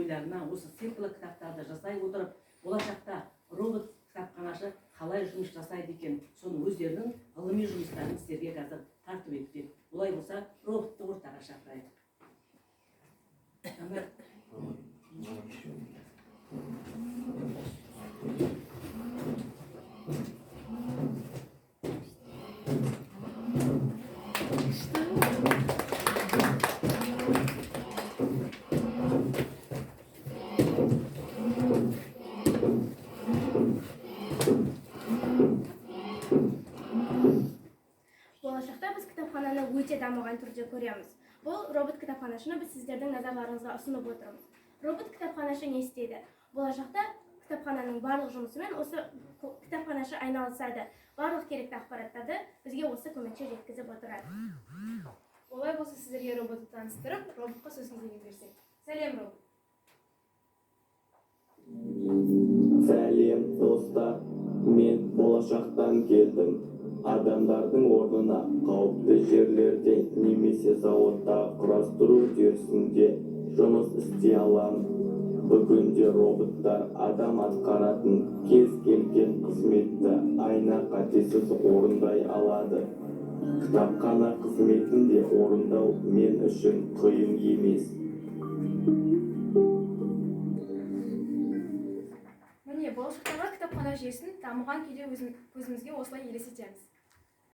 ойларына осы цифрлы кітаптарды жасай отырып, болашақта робот кітапханашы қалай жұмыс жасайды екен, соны өздерінің ғылыми жұмыстарын сіздерге қазір тартып етпек. Олай болса, роботты ортаға шақырайық. Болашақта біз кітапхананы өте дамыған түрде көреміз. Бұл робот кітапханашыны біз сіздердің назарларыңызға ұсынып отырмыз. Робот кітапханашы не істейді? Болашақта кітапхананың барлық жұмысымен осы кітапханашы айналысады. Барлық керекті ақпараттарды бізге осы көмекші жеткізіп отырады. Олай болса сіздерге роботты таныстырып, роботқа сөз кезегін берсек. Сәлем, робот. Сәлем, достар. Мен болашақтан келдім. Адамдардың орнына қауіпті жерлерде немесе зауытта құрастыру үдерісінде жұмыс істей аламын. Бүгінде роботтар адам атқаратын кез келген қызметті айна қатесіз орындай алады. Кітапхана қызметін де орындау мен үшін қиын емес. Міне, болашақтағы кітапхана жүйесін дамыған күйде көзімізге осылай елестетеміз.